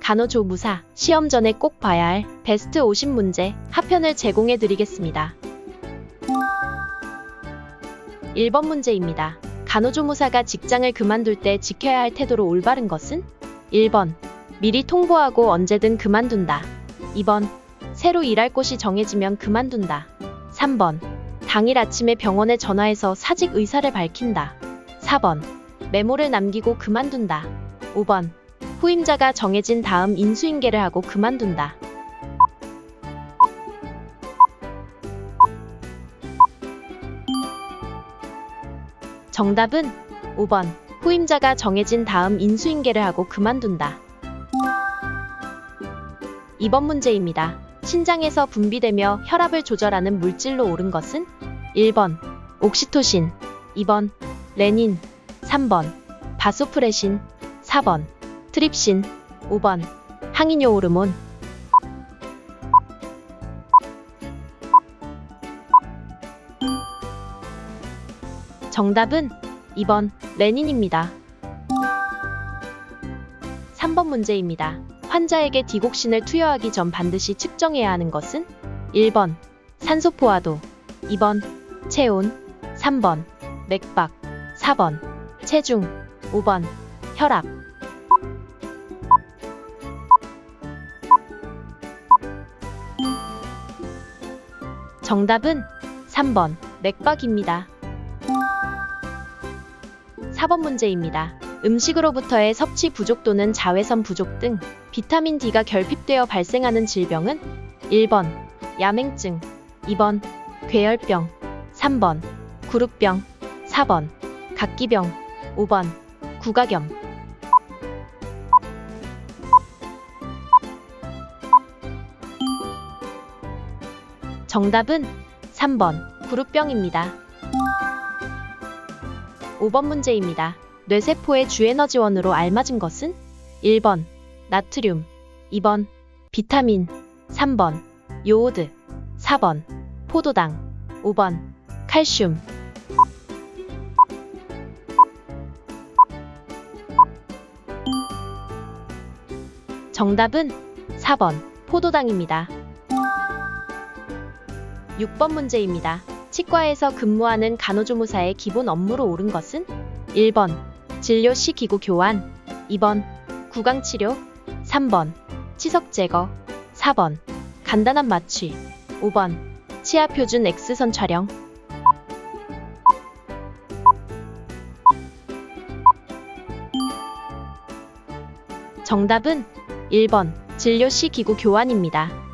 간호조무사, 시험 전에 꼭 봐야 할 베스트 50문제 하편을 제공해 드리겠습니다. 1번 문제입니다. 간호조무사가 직장을 그만둘 때 지켜야 할 태도로 올바른 것은? 1번. 미리 통보하고 언제든 그만둔다. 2번. 새로 일할 곳이 정해지면 그만둔다. 3번. 당일 아침에 병원에 전화해서 사직 의사를 밝힌다. 4번. 메모를 남기고 그만둔다. 5번. 후임자가 정해진 다음 인수인계를 하고 그만둔다. 정답은 5번. 후임자가 정해진 다음 인수인계를 하고 그만둔다. 2번 문제입니다. 신장에서 분비되며 혈압을 조절하는 물질로 옳은 것은? 1번. 옥시토신. 2번. 레닌. 3번. 바소프레신. 4번. 트립신. 5번. 항이뇨 호르몬. 정답은 2번. 레닌입니다. 3번 문제입니다. 환자에게 디곡신을 투여하기 전 반드시 측정해야 하는 것은? 1번. 산소 포화도. 2번. 체온. 3번. 맥박. 4번. 체중. 5번. 혈압. 정답은 3번. 맥박입니다. 4번 문제입니다. 음식으로부터의 섭취 부족 또는 자외선 부족 등 비타민 D가 결핍되어 발생하는 질병은? 1번. 야맹증. 2번. 괴혈병. 3번. 구루병. 4번. 각기병. 5번. 구각염. 정답은 3번. 구루병입니다. 5번 문제입니다. 뇌세포의 주에너지원으로 알맞은 것은? 1번. 나트륨. 2번. 비타민. 3번. 요오드. 4번. 포도당. 5번. 칼슘. 정답은 4번. 포도당입니다. 6번 문제입니다. 치과에서 근무하는 간호조무사의 기본 업무로 옳은 것은? 1번. 진료 시 기구 교환. 2번. 구강치료. 3번. 치석 제거. 4번. 간단한 마취. 5번. 치아 표준 X선 촬영. 정답은 1번. 진료 시 기구 교환입니다.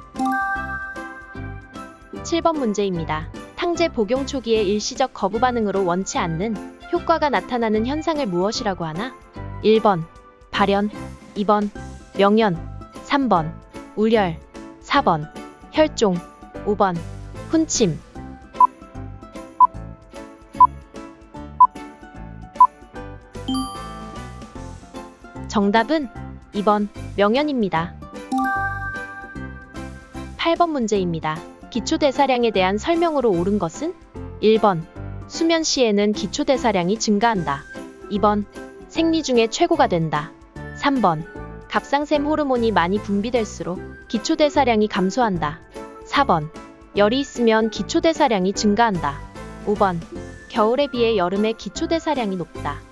7번 문제입니다. 탕제 복용 초기의 일시적 거부 반응으로 원치 않는 효과가 나타나는 현상을 무엇이라고 하나? 1번. 발현. 2번. 명현. 3번. 우열. 4번. 혈종. 5번. 훈침. 정답은 2번. 명현입니다. 8번 문제입니다. 기초대사량에 대한 설명으로 옳은 것은? 1번. 수면 시에는 기초대사량이 증가한다. 2번. 생리 중에 최고가 된다. 3번. 갑상샘 호르몬이 많이 분비될수록 기초대사량이 감소한다. 4번. 열이 있으면 기초대사량이 증가한다. 5번. 겨울에 비해 여름에 기초대사량이 높다.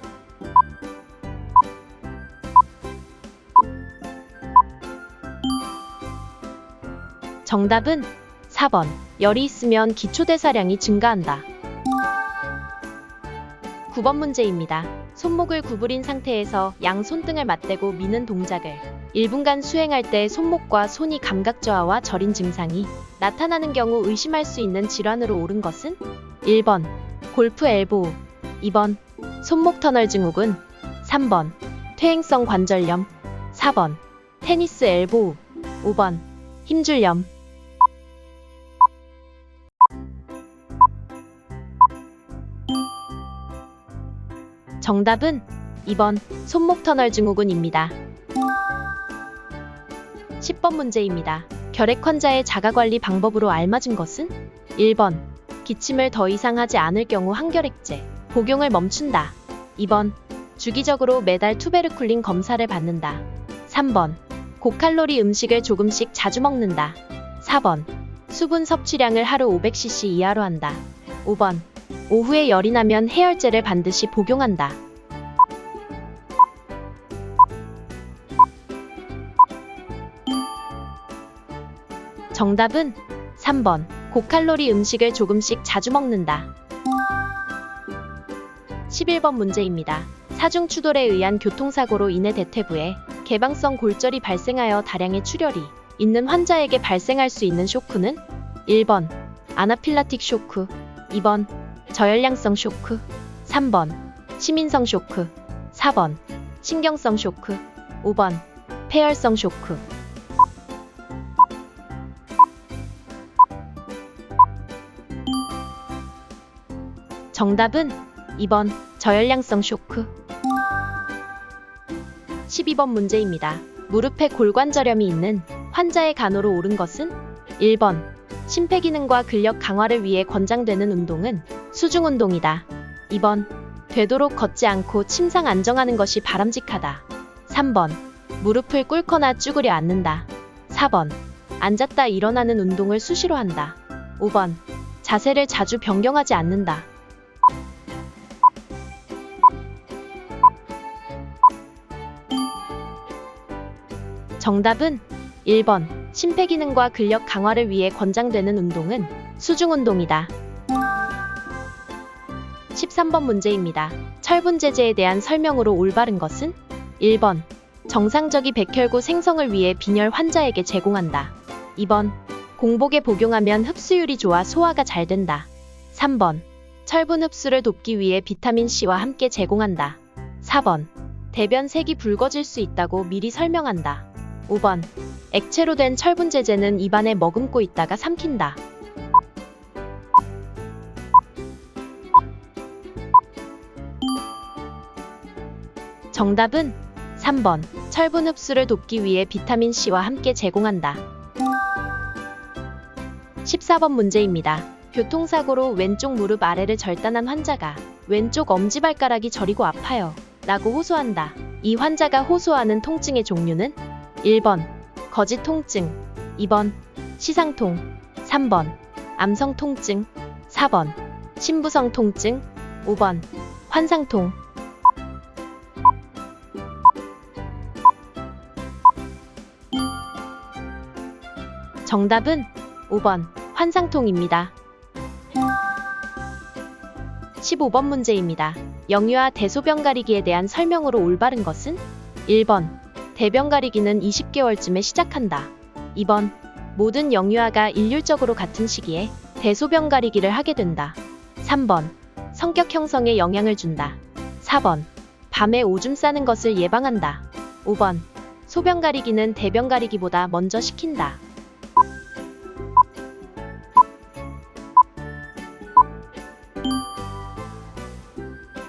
정답은 4번. 열이 있으면 기초대사량이 증가한다. 9번 문제입니다. 손목을 구부린 상태에서 양 손등을 맞대고 미는 동작을 1분간 수행할 때 손목과 손이 감각 저하와 저린 증상이 나타나는 경우 의심할 수 있는 질환으로 옳은 것은? 1번. 골프 엘보우. 2번. 손목 터널 증후군. 3번. 퇴행성 관절염. 4번. 테니스 엘보우. 5번. 힘줄염. 정답은 2번. 손목 터널 증후군입니다. 10번 문제입니다. 결핵 환자의 자가관리 방법으로 알맞은 것은? 1번. 기침을 더 이상 하지 않을 경우 항결핵제 복용을 멈춘다. 2번. 주기적으로 매달 투베르쿨린 검사를 받는다. 3번. 고칼로리 음식을 조금씩 자주 먹는다. 4번. 수분 섭취량을 하루 500cc 이하로 한다. 5번. 오후에 열이 나면 해열제를 반드시 복용한다. 정답은 3번. 고칼로리 음식을 조금씩 자주 먹는다. 11번 문제입니다. 사중 추돌에 의한 교통사고로 인해 대퇴부에 개방성 골절이 발생하여 다량의 출혈이 있는 환자에게 발생할 수 있는 쇼크는 1번. 아나필락틱 쇼크, 2번. 저열량성 쇼크, 3번. 시민성 쇼크, 4번. 신경성 쇼크, 5번. 폐혈성 쇼크. 정답은 2번. 저열량성 쇼크. 12번 문제입니다. 무릎에 골관절염이 있는 환자의 간호로 옳은 것은 1번. 심폐기능과 근력 강화를 위해 권장되는 운동은 수중운동이다. 2번. 되도록 걷지 않고 침상 안정하는 것이 바람직하다. 3번. 무릎을 꿇거나 쭈그려 앉는다. 4번. 앉았다 일어나는 운동을 수시로 한다. 5번. 자세를 자주 변경하지 않는다. 정답은 1번. 심폐기능과 근력 강화를 위해 권장되는 운동은 수중운동이다. 13번 문제입니다. 철분제제에 대한 설명으로 올바른 것은 1번. 정상적인 백혈구 생성을 위해 빈혈 환자에게 제공한다. 2번. 공복에 복용하면 흡수율이 좋아 소화가 잘 된다. 3번. 철분 흡수를 돕기 위해 비타민C와 함께 제공한다. 4번. 대변 색이 붉어질 수 있다고 미리 설명한다. 5번. 액체로 된 철분제제는 입안에 머금고 있다가 삼킨다. 정답은 3번. 철분 흡수를 돕기 위해 비타민C와 함께 제공한다. 14번 문제입니다. 교통사고로 왼쪽 무릎 아래를 절단한 환자가 왼쪽 엄지발가락이 저리고 아파요 라고 호소한다. 이 환자가 호소하는 통증의 종류는 1번. 거지 통증, 2번. 시상통, 3번. 암성 통증, 4번. 심부성 통증, 5번. 환상통. 정답은 5번. 환상통입니다. 15번 문제입니다. 영유아 대소변 가리기에 대한 설명으로 올바른 것은 1번. 대변 가리기는 20개월쯤에 시작한다. 2번. 모든 영유아가 일률적으로 같은 시기에 대소변 가리기를 하게 된다. 3번. 성격 형성에 영향을 준다. 4번. 밤에 오줌 싸는 것을 예방한다. 5번. 소변 가리기는 대변 가리기보다 먼저 시킨다.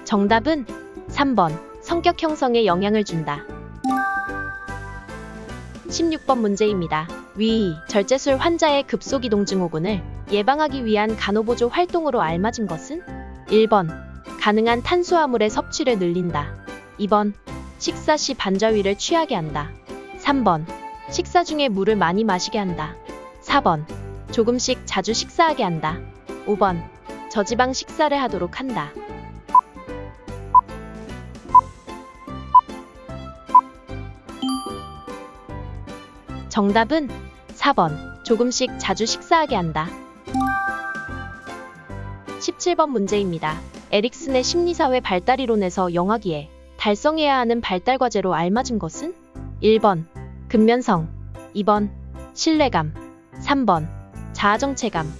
정답은 3번. 성격 형성에 영향을 준다. 16번 문제입니다. 위, 절제술 환자의 급속이동 증후군을 예방하기 위한 간호보조 활동으로 알맞은 것은 1번. 가능한 탄수화물의 섭취를 늘린다. 2번. 식사 시 반자위를 취하게 한다. 3번. 식사 중에 물을 많이 마시게 한다. 4번. 조금씩 자주 식사하게 한다. 5번. 저지방 식사를 하도록 한다. 정답은 4번. 조금씩 자주 식사하게 한다. 17번 문제입니다. 에릭슨의 심리사회 발달이론에서 영아기에 달성해야 하는 발달과제로 알맞은 것은 1번. 근면성, 2번. 신뢰감, 3번. 자아정체감,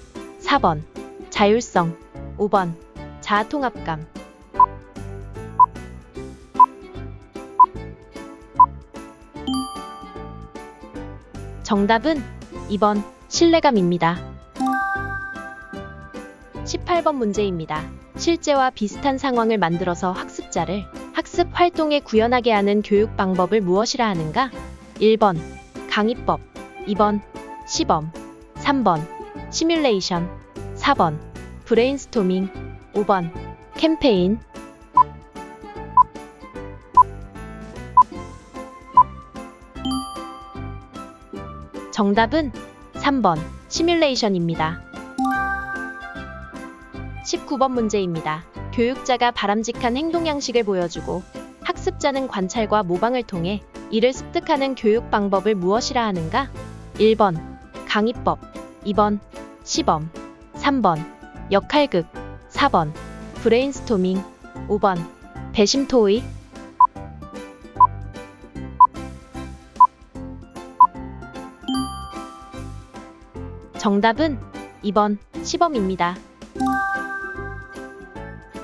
4번. 자율성, 5번. 자아통합감. 정답은 2번. 신뢰감입니다. 18번 문제입니다. 실제와 비슷한 상황을 만들어서 학습자를 학습 활동에 구현하게 하는 교육 방법을 무엇이라 하는가? 1번. 강의법, 2번. 시범, 3번. 시뮬레이션, 4번. 브레인스토밍, 5번. 캠페인. 정답은 3번 시뮬레이션입니다. 19번 문제입니다. 교육자가 바람직한 행동 양식을 보여주고 학습자는 관찰과 모방을 통해 이를 습득하는 교육 방법을 무엇이라 하는가? 1번 강의법, 2번 시범, 3번 역할극, 4번 브레인스토밍, 5번 배심토의. 정답은 2번 시범입니다.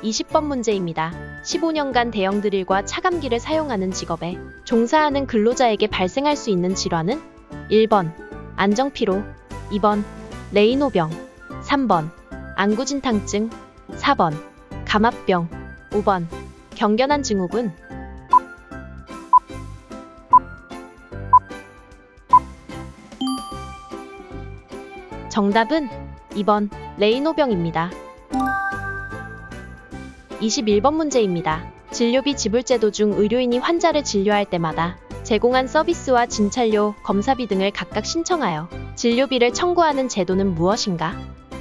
20번 문제입니다. 15년간 대형 드릴과 차감기를 사용하는 직업에 종사하는 근로자에게 발생할 수 있는 질환은 1번 안정피로, 2번 레이노병, 3번 안구진탕증, 4번 감압병, 5번 경견한 증후군. 정답은 2번 레이노병입니다. 21번 문제입니다. 진료비 지불제도 중 의료인이 환자를 진료할 때마다 제공한 서비스와 진찰료, 검사비 등을 각각 신청하여 진료비를 청구하는 제도는 무엇인가?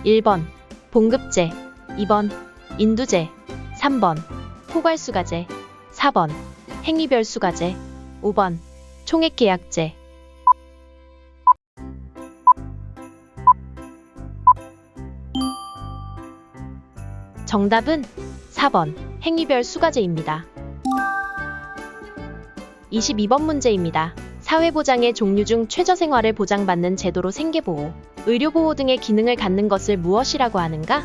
1번 봉급제, 2번 인두제, 3번 포괄수가제, 4번 행위별 수가제, 5번 총액계약제. 정답은 4번 행위별 수가제입니다. 22번 문제입니다. 사회보장의 종류 중 최저생활을 보장받는 제도로 생계보호, 의료보호 등의 기능을 갖는 것을 무엇이라고 하는가?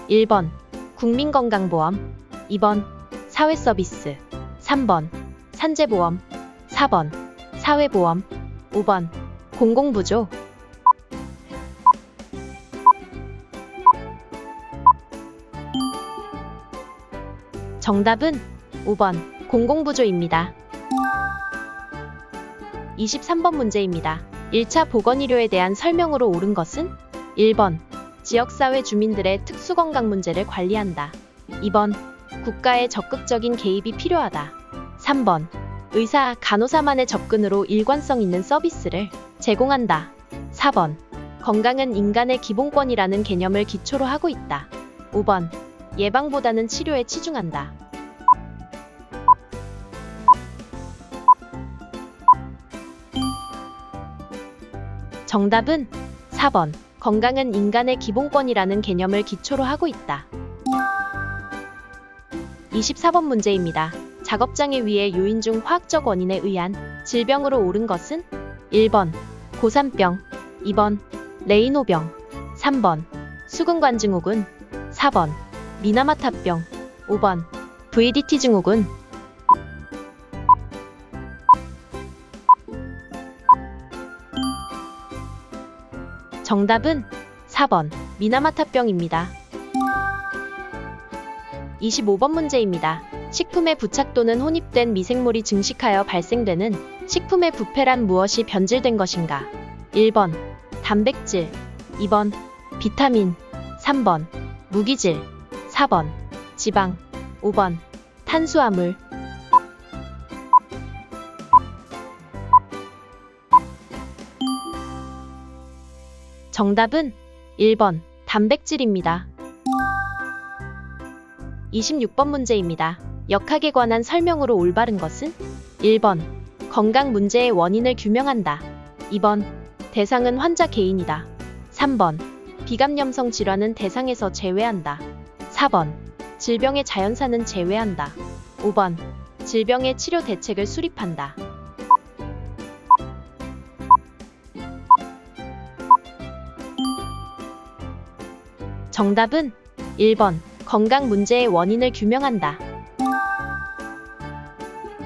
1번 국민건강보험, 2번 사회서비스, 3번 산재보험, 4번 사회보험, 5번 공공부조. 정답은 5번 공공부조입니다. 23번 문제입니다. 1차 보건의료에 대한 설명으로 옳은 것은? 1번 지역사회 주민들의 특수건강 문제를 관리한다. 2번 국가의 적극적인 개입이 필요하다. 3번 의사, 간호사만의 접근으로 일관성 있는 서비스를 제공한다. 4번 건강은 인간의 기본권이라는 개념을 기초로 하고 있다. 5번 예방보다는 치료에 치중한다. 정답은 4번 건강은 인간의 기본권이라는 개념을 기초로 하고 있다. 24번 문제입니다. 작업장애 위의 요인 중 화학적 원인에 의한 질병으로 옳은 것은? 1번 고산병, 2번 레이노병, 3번 수근관증후군, 4번 미나마타병, 5번 VDT 증후군. 정답은 4번 미나마타병입니다. 25번 문제입니다. 식품에 부착 또는 혼입된 미생물이 증식하여 발생되는 식품의 부패란 무엇이 변질된 것인가? 1번 단백질, 2번 비타민, 3번 무기질, 4번 지방, 5번 탄수화물. 정답은 1번 단백질입니다. 26번 문제입니다. 역학에 관한 설명으로 올바른 것은? 1번 건강 문제의 원인을 규명한다. 2번 대상은 환자 개인이다. 3번 비감염성 질환은 대상에서 제외한다. 4번 질병의 자연사는 제외한다. 5번 질병의 치료 대책을 수립한다. 정답은 1번 건강 문제의 원인을 규명한다.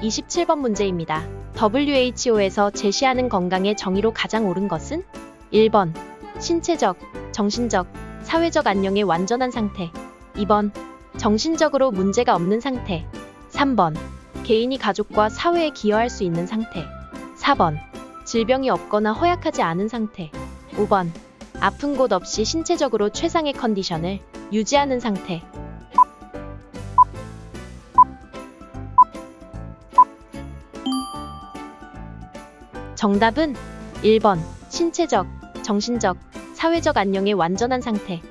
27번 문제입니다. WHO에서 제시하는 건강의 정의로 가장 옳은 것은? 1번 신체적, 정신적, 사회적 안녕의 완전한 상태. 2번 정신적으로 문제가 없는 상태. 3번 개인이 가족과 사회에 기여할 수 있는 상태. 4번 질병이 없거나 허약하지 않은 상태. 5번 아픈 곳 없이 신체적으로 최상의 컨디션을 유지하는 상태. 정답은 1번 신체적, 정신적, 사회적 안녕의 완전한 상태.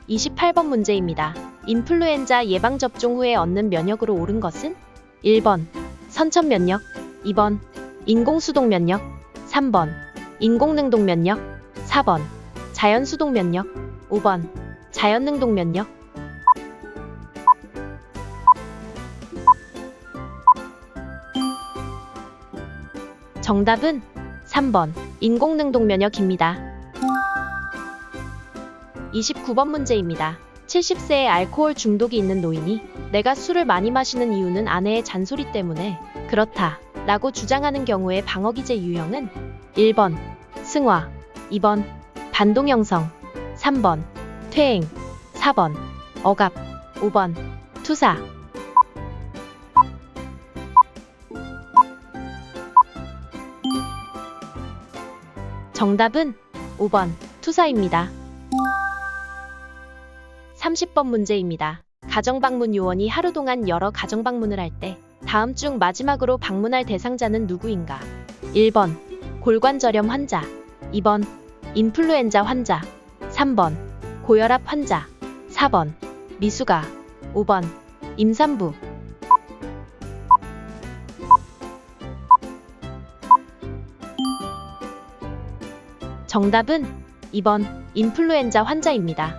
28번 문제입니다. 인플루엔자 예방접종 후에 얻는 면역으로 옳은 것은? 1번 선천면역, 2번 인공수동면역, 3번 인공능동면역, 4번 자연수동면역, 5번 자연능동면역. 정답은 3번 인공능동면역입니다. 29번 문제입니다. 70세에 알코올 중독이 있는 노인이 내가 술을 많이 마시는 이유는 아내의 잔소리 때문에 그렇다 라고 주장하는 경우의 방어기제 유형은? 1번 승화, 2번 반동형성, 3번 퇴행, 4번 억압, 5번 투사. 정답은 5번 투사입니다. 30번 문제입니다. 가정방문 요원이 하루 동안 여러 가정방문을 할 때 다음 중 마지막으로 방문할 대상자는 누구인가? 1번 골관절염 환자, 2번 인플루엔자 환자, 3번 고혈압 환자, 4번 미숙아, 5번 임산부. 정답은 2번 인플루엔자 환자입니다.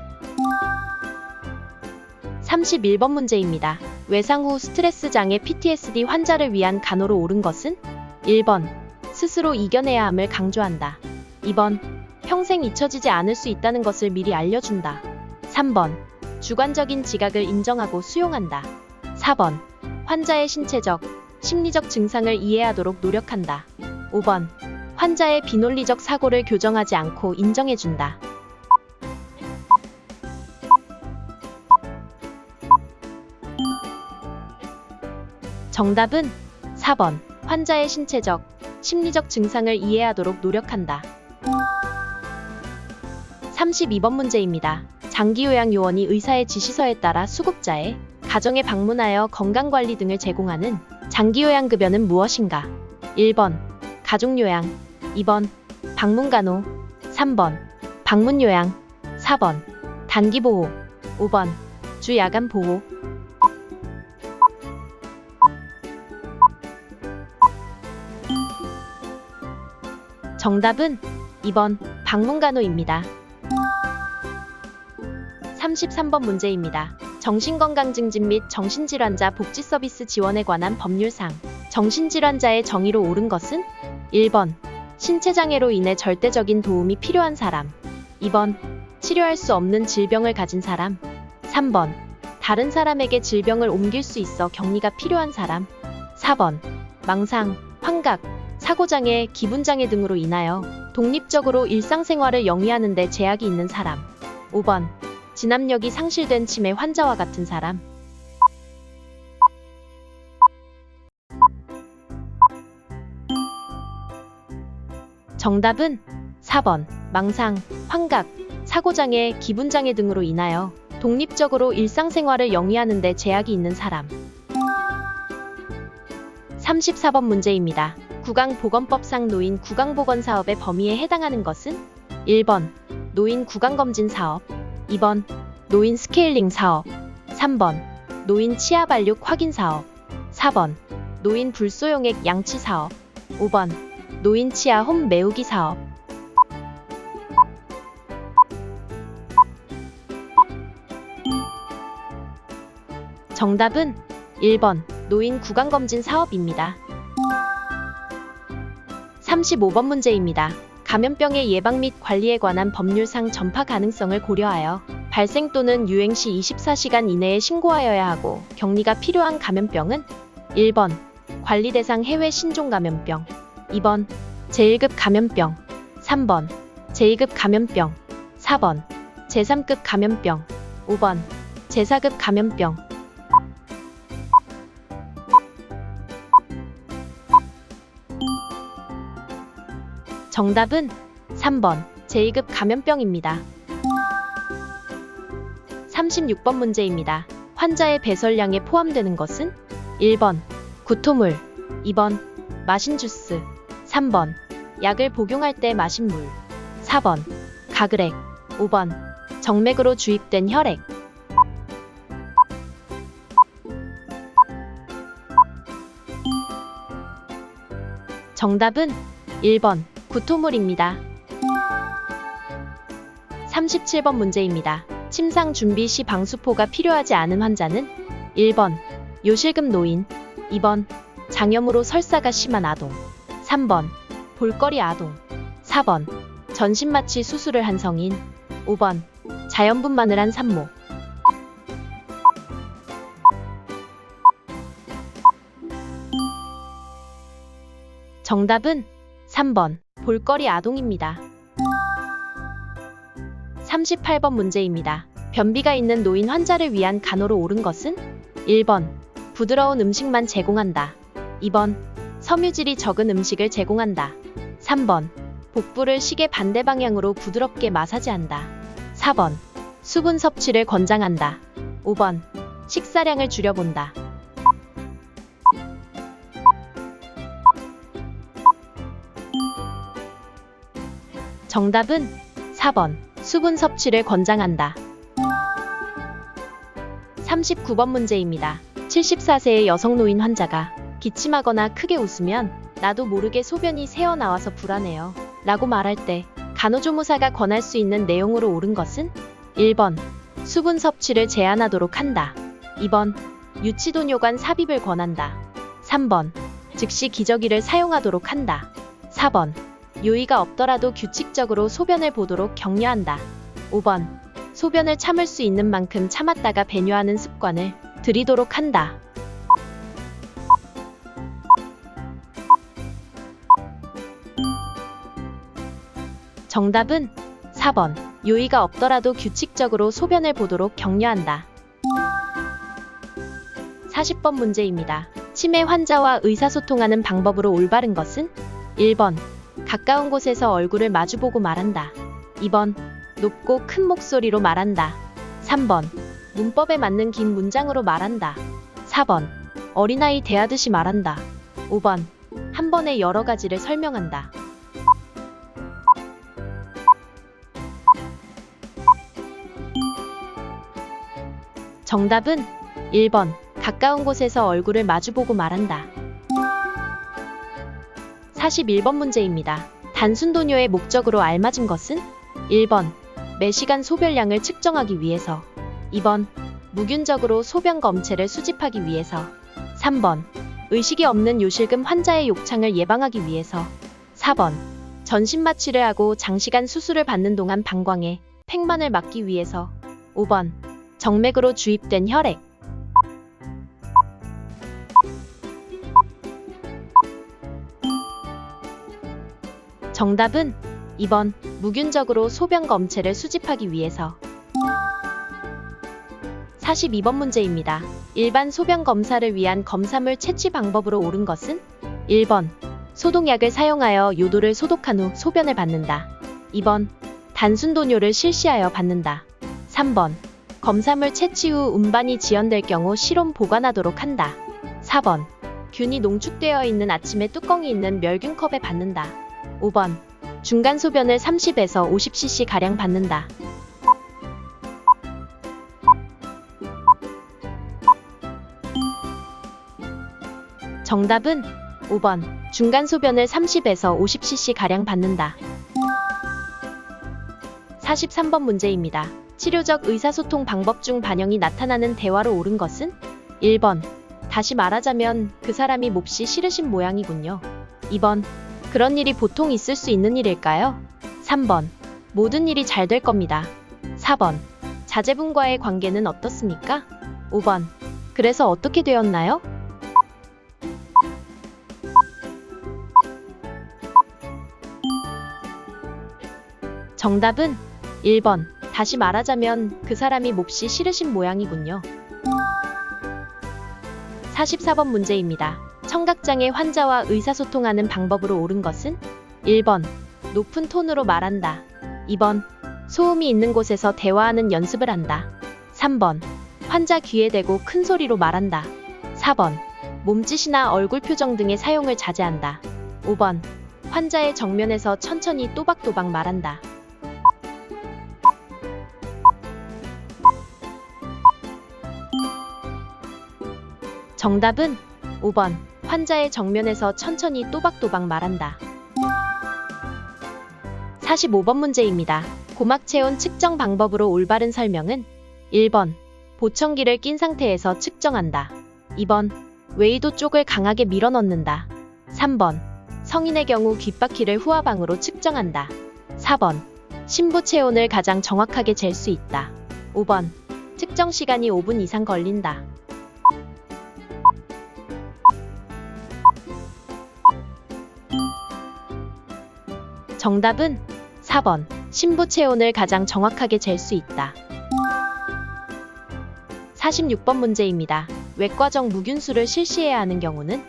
31번 문제입니다. 외상 후 스트레스 장애 PTSD 환자를 위한 간호로 옳은 것은? 1번 스스로 이겨내야 함을 강조한다. 2번 평생 잊혀지지 않을 수 있다는 것을 미리 알려준다. 3번 주관적인 지각을 인정하고 수용한다. 4번 환자의 신체적, 심리적 증상을 이해하도록 노력한다. 5번 환자의 비논리적 사고를 교정하지 않고 인정해준다. 정답은 4번 환자의 신체적, 심리적 증상을 이해하도록 노력한다. 32번 문제입니다. 장기요양 요원이 의사의 지시서에 따라 수급자의 가정에 방문하여 건강관리 등을 제공하는 장기요양급여는 무엇인가? 1번 가족요양, 2번 방문간호, 3번 방문요양, 4번 단기보호, 5번 주야간보호. 정답은 2번 방문간호입니다. 33번 문제입니다. 정신건강증진 및 정신질환자 복지서비스 지원에 관한 법률상 정신질환자의 정의로 옳은 것은? 1번 신체장애로 인해 절대적인 도움이 필요한 사람, 2번 치료할 수 없는 질병을 가진 사람, 3번 다른 사람에게 질병을 옮길 수 있어 격리가 필요한 사람, 4번 망상, 환각, 사고장애, 기분장애 등으로 인하여 독립적으로 일상생활을 영위하는 데 제약이 있는 사람, 5번 진압력이 상실된 치매 환자와 같은 사람. 정답은 4번 망상, 환각, 사고장애, 기분장애 등으로 인하여 독립적으로 일상생활을 영위하는 데 제약이 있는 사람. 34번 문제입니다. 구강보건법상 노인 구강보건사업의 범위에 해당하는 것은? 1번 노인 구강검진사업, 2번 노인 스케일링 사업, 3번 노인 치아발육 확인사업, 4번 노인 불소용액 양치사업, 5번 노인 치아 홈 메우기 사업. 정답은 1번 노인 구강검진 사업입니다. 35번 문제입니다. 감염병의 예방 및 관리에 관한 법률상 전파 가능성을 고려하여 발생 또는 유행 시 24시간 이내에 신고하여야 하고 격리가 필요한 감염병은? 1번 관리 대상 해외 신종 감염병, 2번 제1급 감염병, 3번 제2급 감염병, 4번 제3급 감염병, 5번 제4급 감염병. 정답은 3번 제2급 감염병입니다. 36번 문제입니다. 환자의 배설량에 포함되는 것은? 1번 구토물, 2번 마신 주스, 3번 약을 복용할 때 마신 물. 4번. 가글액. 5번. 정맥으로 주입된 혈액. 정답은 1번. 구토물입니다. 37번 문제입니다. 침상 준비 시 방수포가 필요하지 않은 환자는 1번. 요실금 노인. 2번. 장염으로 설사가 심한 아동. 3번. 볼거리 아동. 4번. 전신마취 수술을 한 성인. 5번. 자연분만을 한 산모. 정답은 3번. 볼거리 아동입니다. 38번 문제입니다. 변비가 있는 노인 환자를 위한 간호로 옳은 것은 1번. 부드러운 음식만 제공한다. 2번. 섬유질이 적은 음식을 제공한다. 3번. 복부를 시계 반대 방향으로 부드럽게 마사지한다. 4번. 수분 섭취를 권장한다. 5번. 식사량을 줄여본다. 정답은 4번. 수분 섭취를 권장한다. 39번 문제입니다. 74세의 여성 노인 환자가 기침하거나 크게 웃으면 나도 모르게 소변이 새어나와서 불안해요 라고 말할 때 간호조무사가 권할 수 있는 내용으로 옳은 것은 1번. 수분 섭취를 제한하도록 한다. 2번. 유치도뇨관 삽입을 권한다. 3번. 즉시 기저귀를 사용하도록 한다. 4번. 요의가 없더라도 규칙적으로 소변을 보도록 격려한다. 5번. 소변을 참을 수 있는 만큼 참았다가 배뇨하는 습관을 들이도록 한다. 정답은 4번. 요의가 없더라도 규칙적으로 소변을 보도록 격려한다. 40번 문제입니다. 치매 환자와 의사소통하는 방법으로 올바른 것은 1번. 가까운 곳에서 얼굴을 마주보고 말한다. 2번. 높고 큰 목소리로 말한다. 3번. 문법에 맞는 긴 문장으로 말한다. 4번. 어린아이 대하듯이 말한다. 5번. 한 번에 여러 가지를 설명한다. 정답은 1번. 가까운 곳에서 얼굴을 마주보고 말한다. 41번 문제입니다. 단순도뇨의 목적으로 알맞은 것은 1번. 매시간 소변량을 측정하기 위해서. 2번. 무균적으로 소변 검체를 수집하기 위해서. 3번. 의식이 없는 요실금 환자의 욕창을 예방하기 위해서. 4번. 전신마취를 하고 장시간 수술을 받는 동안 방광에 팽만을 막기 위해서. 5번. 정맥으로 주입된 혈액. 정답은 2번. 무균적으로 소변 검체를 수집하기 위해서. 42번 문제입니다. 일반 소변 검사를 위한 검사물 채취 방법으로 옳은 것은 1번. 소독약을 사용하여 요도를 소독한 후 소변을 받는다. 2번. 단순도뇨를 실시하여 받는다. 3번. 검사물 채취 후 운반이 지연될 경우 실온 보관하도록 한다. 4번. 균이 농축되어 있는 아침에 뚜껑이 있는 멸균컵에 받는다. 5번. 중간 소변을 30에서 50cc 가량 받는다. 정답은 5번. 중간 소변을 30에서 50cc 가량 받는다. 43번 문제입니다. 치료적 의사소통 방법 중 반영이 나타나는 대화로 옳은 것은 1번. 다시 말하자면 그 사람이 몹시 싫으신 모양이군요. 2번. 그런 일이 보통 있을 수 있는 일일까요? 3번. 모든 일이 잘 될 겁니다. 4번. 자제분과의 관계는 어떻습니까? 5번. 그래서 어떻게 되었나요? 정답은 1번. 다시 말하자면 그 사람이 몹시 싫으신 모양이군요. 44번 문제입니다. 청각장애 환자와 의사소통하는 방법으로 옳은 것은 1번. 높은 톤으로 말한다. 2번. 소음이 있는 곳에서 대화하는 연습을 한다. 3번. 환자 귀에 대고 큰 소리로 말한다. 4번. 몸짓이나 얼굴 표정 등의 사용을 자제한다. 5번. 환자의 정면에서 천천히 또박또박 말한다. 정답은 5번. 환자의 정면에서 천천히 또박또박 말한다. 45번 문제입니다. 고막 체온 측정 방법으로 올바른 설명은 1번. 보청기를 낀 상태에서 측정한다. 2번. 웨이도 쪽을 강하게 밀어넣는다. 3번. 성인의 경우 귓바퀴를 후하방으로 측정한다. 4번. 심부 체온을 가장 정확하게 잴 수 있다. 5번. 측정 시간이 5분 이상 걸린다. 정답은 4번. 심부 체온을 가장 정확하게 잴 수 있다. 46번 문제입니다. 외과적 무균수를 실시해야 하는 경우는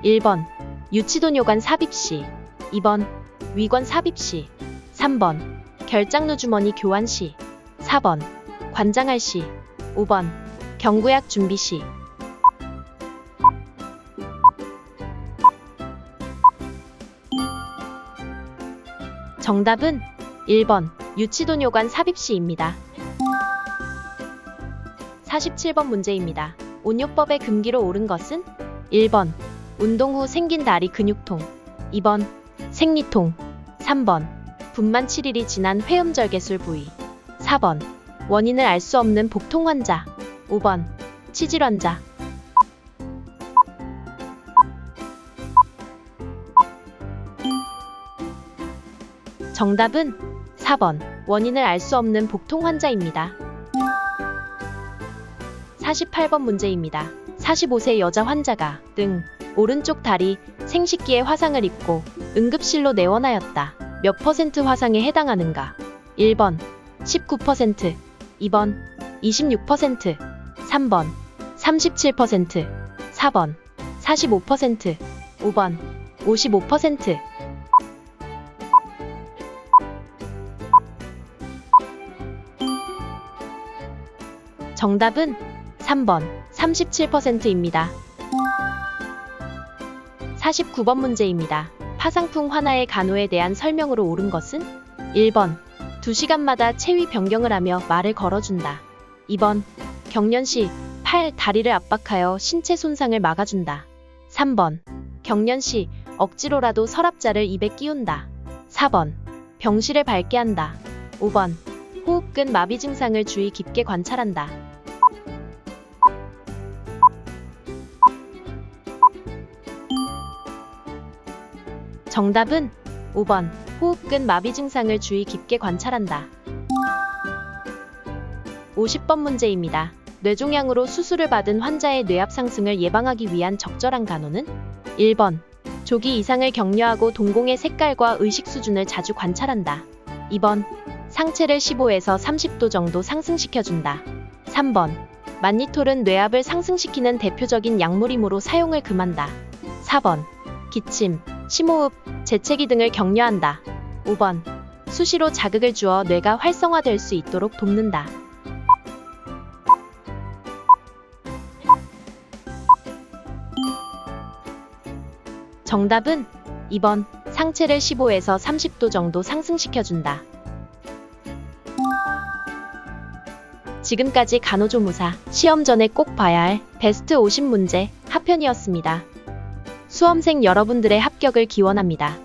1번. 유치도뇨관 삽입 시, 2번. 위관 삽입 시, 3번. 결장루 주머니 교환 시, 4번. 관장할 시, 5번. 경구약 준비 시. 정답은 1번. 유치도뇨관 삽입 시입니다. 47번 문제입니다. 온요법의 금기로 옳은 것은 1번. 운동 후 생긴 다리 근육통, 2번. 생리통, 3번. 분만 7일이 지난 회음절개술 부위, 4번. 원인을 알 수 없는 복통 환자, 5번. 치질 환자. 정답은 4번. 원인을 알 수 없는 복통 환자입니다. 48번 문제입니다. 45세 여자 환자가 등, 오른쪽 다리, 생식기에 화상을 입고 응급실로 내원하였다. 몇 퍼센트 화상에 해당하는가? 1번 19%, 2번 26%, 3번 37%, 4번 45%, 5번 55%. 정답은 3번 37%입니다. 49번 문제입니다. 파상풍 환아의 간호에 대한 설명으로 옳은 것은 1번. 2시간마다 체위 변경을 하며 말을 걸어준다. 2번. 경련 시 팔, 다리를 압박하여 신체 손상을 막아준다. 3번. 경련 시 억지로라도 서랍자를 입에 끼운다. 4번. 병실을 밝게 한다. 5번. 호흡근 마비 증상을 주의 깊게 관찰한다. 정답은 5번. 호흡근 마비 증상을 주의 깊게 관찰한다. 50번 문제입니다. 뇌종양으로 수술을 받은 환자의 뇌압 상승을 예방하기 위한 적절한 간호는 1번. 조기 이상을 격려하고 동공의 색깔과 의식 수준을 자주 관찰한다. 2번. 상체를 15에서 30도 정도 상승시켜준다. 3번. 만니톨은 뇌압을 상승시키는 대표적인 약물이므로 사용을 금한다. 4번. 기침, 심호흡, 재채기 등을 격려한다. 5번. 수시로 자극을 주어 뇌가 활성화될 수 있도록 돕는다. 정답은 2번. 상체를 15에서 30도 정도 상승시켜준다. 지금까지 간호조무사, 시험 전에 꼭 봐야 할 베스트 50문제 하편이었습니다. 수험생 여러분들의 합격을 기원합니다.